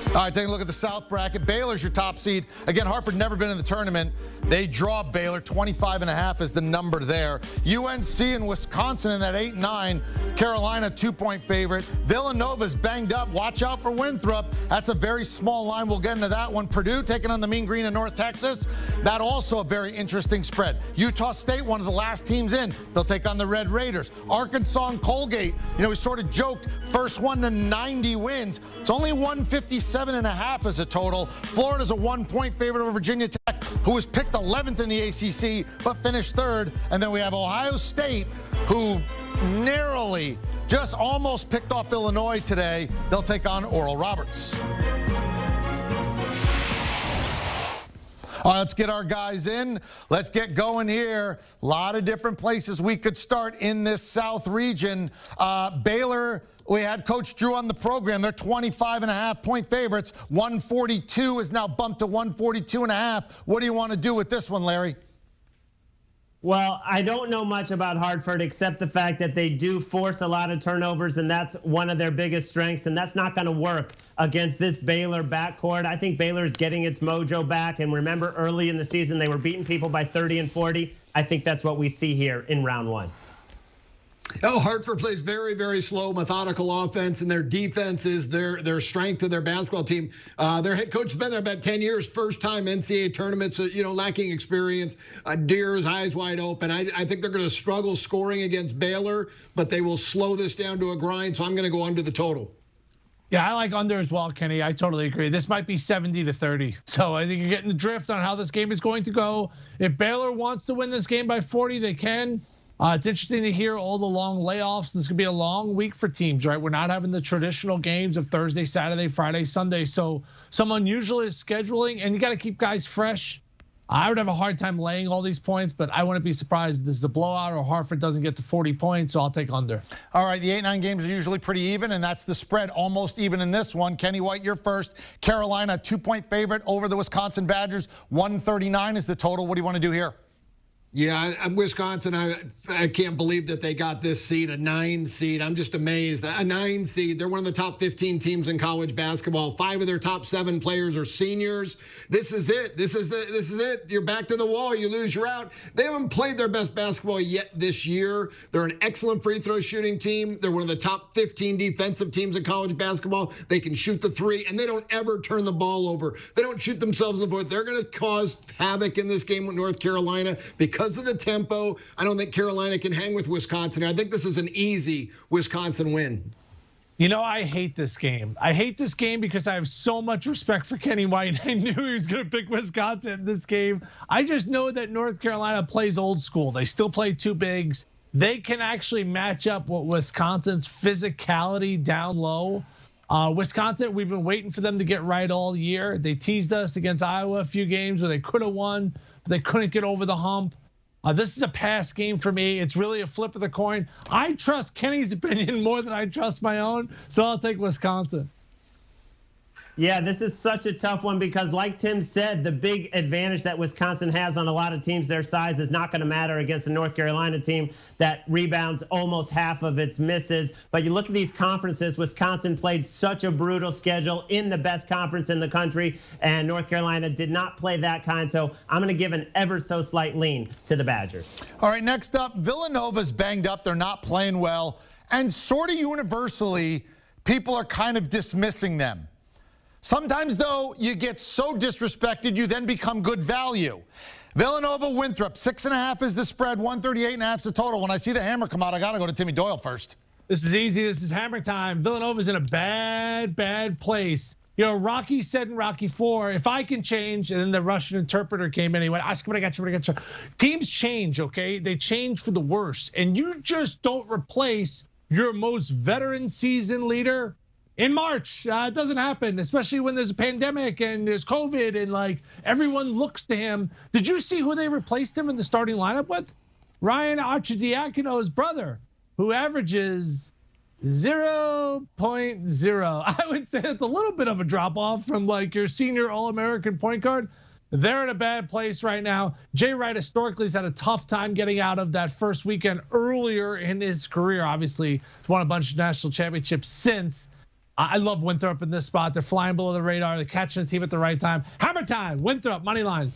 All right, taking a look at the South bracket. Baylor's your top seed. Again, Hartford never been in the tournament. They draw Baylor. 25.5 is the number there. UNC and Wisconsin in that 8-9. Carolina, 2-point favorite. Villanova's banged up. Watch out for Winthrop. That's a very small line. We'll get into that one. Purdue taking on the Mean Green of North Texas. That also a very interesting spread. Utah State, one of the last teams in. They'll take on the Red Raiders. Arkansas and Colgate. You know, we sort of joked, first one to 90 wins. It's only 157.5 as a total. Florida's a 1-point favorite over Virginia Tech, who was picked 11th in the ACC, but finished third. And then we have Ohio State, who narrowly just almost picked off Illinois today. They'll take on Oral Roberts. All right, let's get our guys in. Let's get going here. A lot of different places we could start in this South region. Baylor, we had Coach Drew on the program. They're 25.5-point favorites. 142 is now bumped to 142.5. What do you want to do with this one, Larry? Well, I don't know much about Hartford except the fact that they do force a lot of turnovers, and that's one of their biggest strengths, and that's not going to work against this Baylor backcourt. I think Baylor's getting its mojo back, and remember early in the season they were beating people by 30 and 40. I think that's what we see here in round one. Oh, Hartford plays very, very slow, methodical offense, and their defense is their strength of their basketball team. Their head coach has been there about 10 years, first time NCAA tournament, so, lacking experience. Deer's eyes wide open. I think they're going to struggle scoring against Baylor, but they will slow this down to a grind, so I'm going to go under the total. Yeah, I like under as well, Kenny. I totally agree. This might be 70-30. So I think you're getting the drift on how this game is going to go. If Baylor wants to win this game by 40, they can. It's interesting to hear all the long layoffs. This could be a long week for teams, right? We're not having the traditional games of Thursday, Saturday, Friday, Sunday. So some unusual is scheduling, and you got to keep guys fresh. I would have a hard time laying all these points, but I wouldn't be surprised if this is a blowout or Hartford doesn't get to 40 points, so I'll take under. All right, the 8-9 games are usually pretty even, and that's the spread, almost even in this one. Kenny White, you're first. Carolina, 2-point favorite over the Wisconsin Badgers. 139 is the total. What do you want to do here? Yeah, Wisconsin, I can't believe that they got this seed, a 9 seed. I'm just amazed. A 9 seed. They're one of the top 15 teams in college basketball. 5 of their top 7 players are seniors. This is it. This is it. You're back to the wall. You lose, you're out. They haven't played their best basketball yet this year. They're an excellent free throw shooting team. They're one of the top 15 defensive teams in college basketball. They can shoot the 3, and they don't ever turn the ball over. They don't shoot themselves in the foot. They're going to cause havoc in this game with North Carolina because of the tempo. I don't think Carolina can hang with Wisconsin. I think this is an easy Wisconsin win. You know, I hate this game. I hate this game because I have so much respect for Kenny White. I knew he was going to pick Wisconsin in this game. I just know that North Carolina plays old school. They still play 2 bigs. They can actually match up with Wisconsin's physicality down low. Wisconsin, we've been waiting for them to get right all year. They teased us against Iowa a few games where they could have won, but they couldn't get over the hump. This is a pass game for me. It's really a flip of the coin. I trust Kenny's opinion more than I trust my own, so I'll take Wisconsin. Yeah, this is such a tough one because, like Tim said, the big advantage that Wisconsin has on a lot of teams their size is not going to matter against a North Carolina team that rebounds almost half of its misses. But you look at these conferences, Wisconsin played such a brutal schedule in the best conference in the country, and North Carolina did not play that kind. So I'm going to give an ever so slight lean to the Badgers. All right, next up, Villanova's banged up. They're not playing well. And sort of universally, people are kind of dismissing them. Sometimes, though, you get so disrespected, you then become good value. Villanova Winthrop, 6.5 is the spread, 138.5 is the total. When I see the hammer come out, I got to go to Timmy Doyle first. This is easy. This is hammer time. Villanova's in a bad place. You know, Rocky said in Rocky 4, if I can change, and then the Russian interpreter came in and he went, ask what I got you. Teams change, okay? They change for the worse. And you just don't replace your most veteran seasoned leader in March. It doesn't happen, especially when there's a pandemic and there's COVID and like everyone looks to him. Did you see who they replaced him in the starting lineup with? Ryan Arcidiacono's brother, who averages 0.0. I would say it's a little bit of a drop off from like your senior All-American point guard. They're in a bad place right now. Jay Wright historically has had a tough time getting out of that first weekend earlier in his career. Obviously, won a bunch of national championships since. I love Winthrop in this spot. They're flying below the radar. They're catching the team at the right time. Hammer time, Winthrop, money line.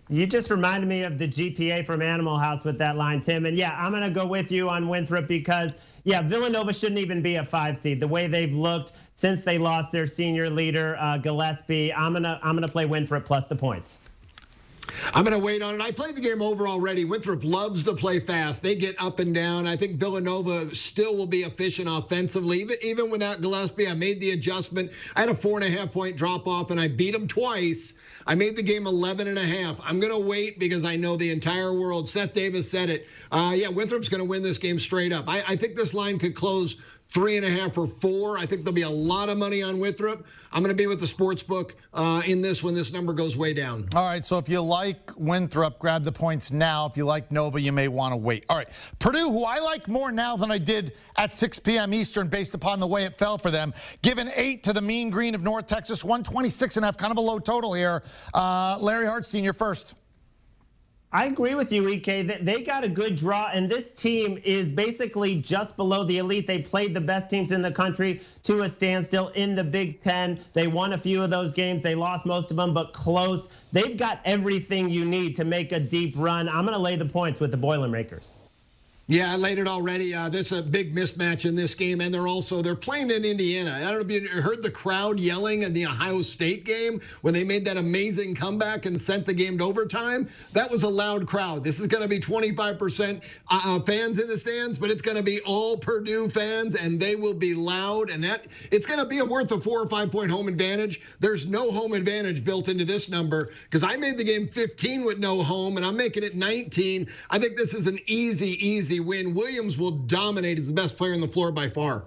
You just reminded me of the GPA from Animal House with that line, Tim. And yeah, I'm going to go with you on Winthrop because, yeah, Villanova shouldn't even be a 5 seed. The way they've looked since they lost their senior leader, Gillespie, I'm gonna play Winthrop plus the points. I'm going to wait on it. I played the game over already. Winthrop loves to play fast. They get up and down. I think Villanova still will be efficient offensively. Even without Gillespie, I made the adjustment. I had a 4.5-point drop off, and I beat them twice. I made the game 11.5. I'm going to wait because I know the entire world. Seth Davis said it. Yeah, Winthrop's going to win this game straight up. I think this line could close 3.5 or 4. I think there'll be a lot of money on Winthrop. I'm going to be with the sports book in this when this number goes way down. All right, so if you like Winthrop, grab the points now. If you like Nova, you may want to wait. All right, Purdue, who I like more now than I did at 6 p.m. Eastern based upon the way it fell for them, given 8 to the Mean Green of North Texas, 126.5, kind of a low total here. Larry Hartstein, you're first. I agree with you, EK. They got a good draw, and this team is basically just below the elite. They played the best teams in the country to a standstill in the Big Ten. They won a few of those games. They lost most of them, but close. They've got everything you need to make a deep run. I'm going to lay the points with the Boilermakers. Yeah, I laid it already. There's a big mismatch in this game, and they're playing in Indiana. I don't know if you heard the crowd yelling in the Ohio State game when they made that amazing comeback and sent the game to overtime. That was a loud crowd. This is going to be 25% fans in the stands, but it's going to be all Purdue fans, and they will be loud. And it's going to be worth a 4 or 5 point home advantage. There's no home advantage built into this number because I made the game 15 with no home, and I'm making it 19. I think this is an easy win. Williams will dominate as the best player on the floor by far.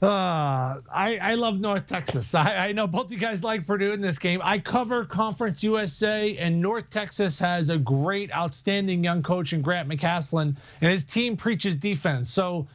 I love North Texas. I know both you guys like Purdue in this game. I cover Conference USA, and North Texas has a great, outstanding young coach in Grant McCaslin, and his team preaches defense. So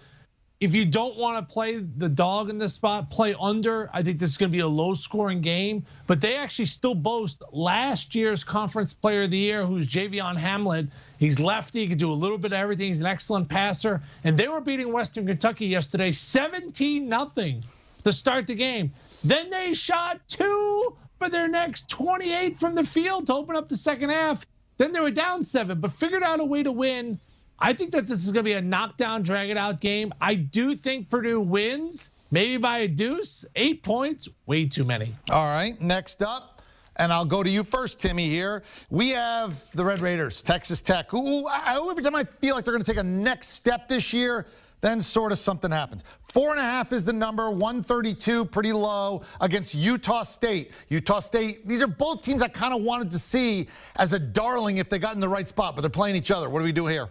if you don't want to play the dog in this spot, play under. I think this is going to be a low-scoring game, but they actually still boast last year's Conference Player of the Year, who's Javion Hamlet. He's lefty, he can do a little bit of everything. He's an excellent passer, and they were beating Western Kentucky yesterday 17-0 to start the game. Then they shot 2 for their next 28 from the field to open up the second half. Then they were down 7, but figured out a way to win. I think that this is going to be a knockdown, drag-it-out game. I do think Purdue wins, maybe by a deuce. 8 points, way too many. All right, next up, and I'll go to you first, Timmy, here. We have the Red Raiders, Texas Tech, who every time I feel like they're going to take a next step this year, then sort of something happens. 4.5 is the number, 132, pretty low against Utah State. Utah State, these are both teams I kind of wanted to see as a darling if they got in the right spot, but they're playing each other. What do we do here?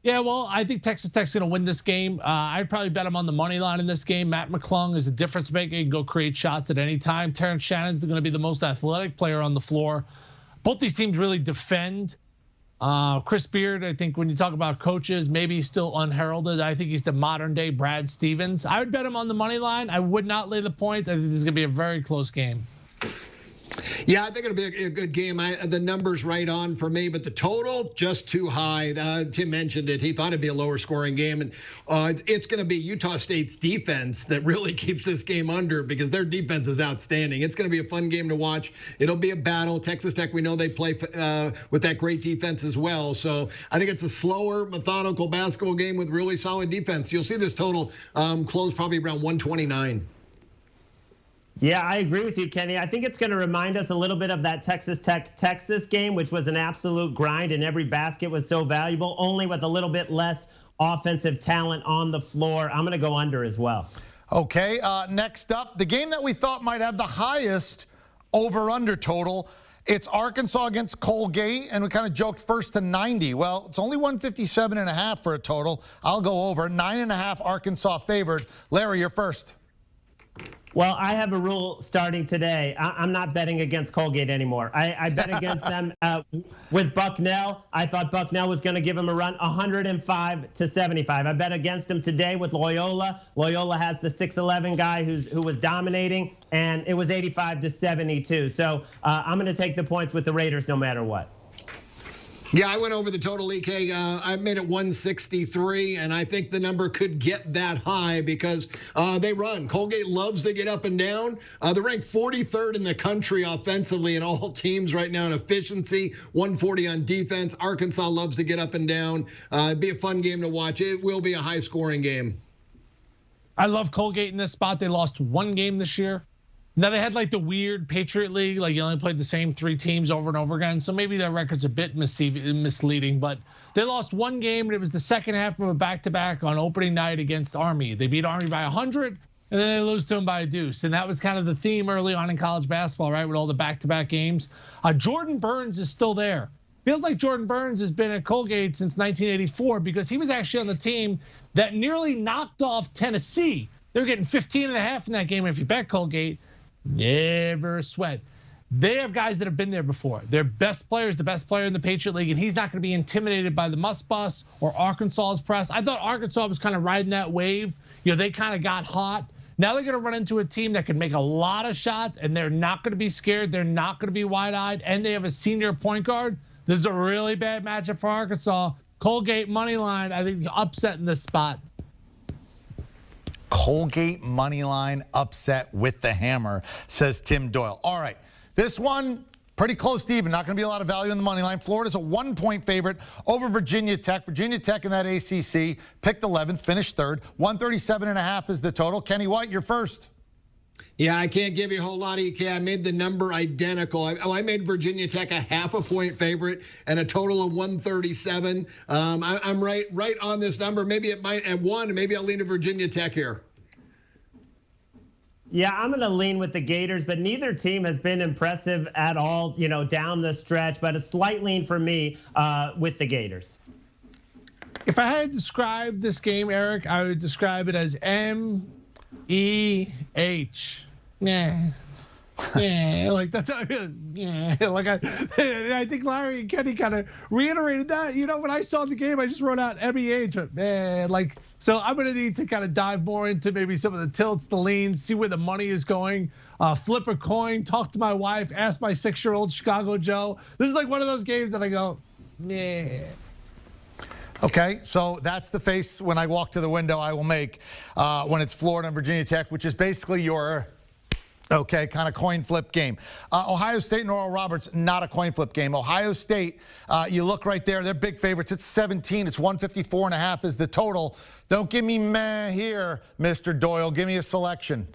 Yeah, well, I think Texas Tech's going to win this game. I'd probably bet them on the money line in this game. Matt McClung is a difference maker. He can go create shots at any time. Terrence Shannon's going to be the most athletic player on the floor. Both these teams really defend. Chris Beard, I think when you talk about coaches, maybe he's still unheralded. I think he's the modern day Brad Stevens. I would bet him on the money line. I would not lay the points. I think this is going to be a very close game. Yeah, I think it'll be a good game. The number's right on for me, but the total just too high. Tim mentioned it. He thought it'd be a lower scoring game, and it's going to be Utah State's defense that really keeps this game under because their defense is outstanding. It's going to be a fun game to watch. It'll be a battle. Texas Tech, we know they play with that great defense as well. So I think it's a slower, methodical basketball game with really solid defense. You'll see this total close probably around 129. Yeah, I agree with you, Kenny. I think it's going to remind us a little bit of that Texas Tech-Texas game, which was an absolute grind, and every basket was so valuable, only with a little bit less offensive talent on the floor. I'm going to go under as well. Okay, next up, the game that we thought might have the highest over-under total. It's Arkansas against Colgate, and we kind of joked first to 90. Well, it's only 157.5 for a total. I'll go over. 9.5 Arkansas favored. Larry, you're first. Well, I have a rule starting today. I'm not betting against Colgate anymore. I bet against them with Bucknell. I thought Bucknell was going to give him a run, 105-75. I bet against him today with Loyola. Loyola has the 6'11" guy who was dominating, and it was 85-72. So I'm going to take the points with the Raiders no matter what. Yeah, I went over the total, EK. I made it 163, and I think the number could get that high because they run. Colgate loves to get up and down. They're ranked 43rd in the country offensively in all teams right now in efficiency, 140 on defense. Arkansas loves to get up and down. It'd be a fun game to watch. It will be a high-scoring game. I love Colgate in this spot. They lost one game this year. Now they had like the weird Patriot League, like you only played the same 3 teams over and over again. So maybe their record's a bit misleading, but they lost one game and it was the second half of a back-to-back on opening night against Army. They beat Army by 100 and then they lose to them by a deuce. And that was kind of the theme early on in college basketball, right? With all the back-to-back games. Jordan Burns is still there. Feels like Jordan Burns has been at Colgate since 1984 because he was actually on the team that nearly knocked off Tennessee. They were getting 15.5 in that game. And if you bet Colgate, never sweat. They have guys that have been there before. Their best player is the best player in the Patriot League, and he's not going to be intimidated by the Muss Bus or Arkansas's press. I thought Arkansas was kind of riding that wave. They kind of got hot. Now they're going to run into a team that can make a lot of shots, and they're not going to be scared. They're not going to be wide-eyed, and they have a senior point guard. This is a really bad matchup for Arkansas. Colgate money line, I think upset in this spot. Colgate money line upset with the hammer, says Tim Doyle. All right, this one pretty close to even. Not going to be a lot of value in the money line. Florida's a 1-point favorite over Virginia Tech. Virginia Tech in that ACC picked 11th, finished 3rd. 137.5 is the total. Kenny White, you're first. Yeah, I can't give you a whole lot, EK. I made the number identical. I made Virginia Tech a 0.5 point favorite and a total of 137. I'm right on this number. Maybe it might at 1, maybe I'll lean to Virginia Tech here. Yeah, I'm going to lean with the Gators, but neither team has been impressive at all, down the stretch. But a slight lean for me with the Gators. If I had to describe this game, Eric, I would describe it as MEH. Yeah, like that's how, yeah, like I think Larry and Kenny kind of reiterated that. When I saw the game, I just wrote out MEH. Man, like, so I'm gonna need to kind of dive more into maybe some of the tilts, the leans, see where the money is going. Flip a coin, talk to my wife, ask my 6-year-old Chicago Joe. This is like one of those games that I go, yeah. Okay, so that's the face when I walk to the window I will make when it's Florida and Virginia Tech, which is basically your kind of coin flip game. Ohio State and Oral Roberts, not a coin flip game. Ohio State, you look right there, they're big favorites. It's 17, it's 154.5 is the total. Don't give me meh here, Mr. Doyle. Give me a selection.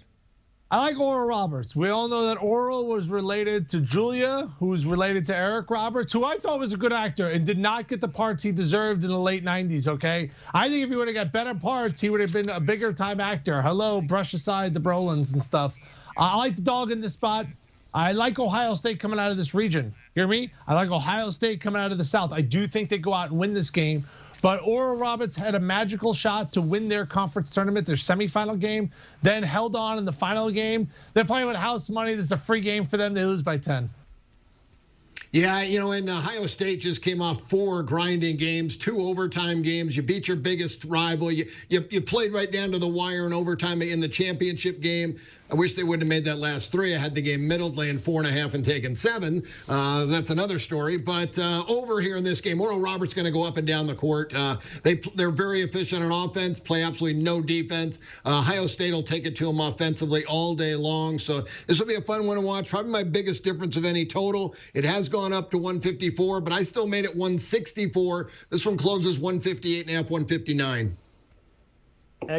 I like Oral Roberts. We all know that Oral was related to Julia, who's related to Eric Roberts, who I thought was a good actor and did not get the parts he deserved in the late 90s, okay? I think if he would have got better parts, he would have been a bigger time actor. Hello, brush aside the Brolins and stuff. I like the dog in this spot. I like Ohio State coming out of this region. Hear me? I like Ohio State coming out of the South. I do think they go out and win this game. But Oral Roberts had a magical shot to win their conference tournament, their semifinal game, then held on in the final game. They're playing with house money. This is a free game for them. They lose by 10. Yeah, and Ohio State just came off 4 grinding games, 2 overtime games. You beat your biggest rival. You played right down to the wire in overtime in the championship game. I wish they wouldn't have made that last 3. I had the game middled, laying 4.5 and taking 7. That's another story. But over here in this game, Oral Roberts going to go up and down the court. They're very efficient on offense, play absolutely no defense. Ohio State will take it to them offensively all day long. So this will be a fun one to watch. Probably my biggest difference of any total. It has gone up to 154, but I still made it 164. This one closes 158.5, 159.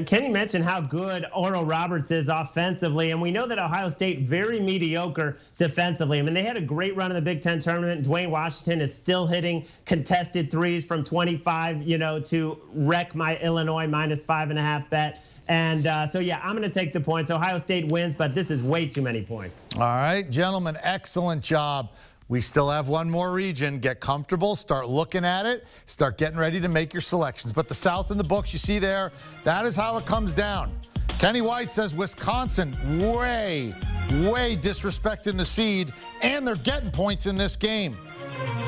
Kenny mentioned how good Oral Roberts is offensively, and we know that Ohio State very mediocre defensively. I mean, they had a great run in the Big Ten tournament. Dwayne Washington is still hitting contested threes from 25, to wreck my Illinois -5.5 bet. And so, yeah, I'm going to take the points. Ohio State wins, but this is way too many points. All right, gentlemen, excellent job. We still have one more region. Get comfortable, start looking at it, start getting ready to make your selections. But the South in the books you see there, that is how it comes down. Kenny White says Wisconsin way disrespecting the seed, and they're getting points in this game.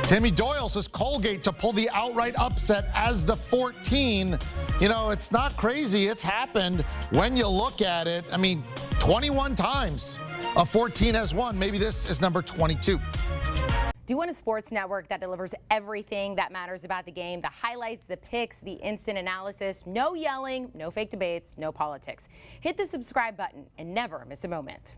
Timmy Doyle says Colgate to pull the outright upset as the 14. It's not crazy. It's happened when you look at it. I mean, 21 times a 14 has won. Maybe this is number 22. Do you want a sports network that delivers everything that matters about the game? The highlights, the picks, the instant analysis, no yelling, no fake debates, no politics. Hit the subscribe button and never miss a moment.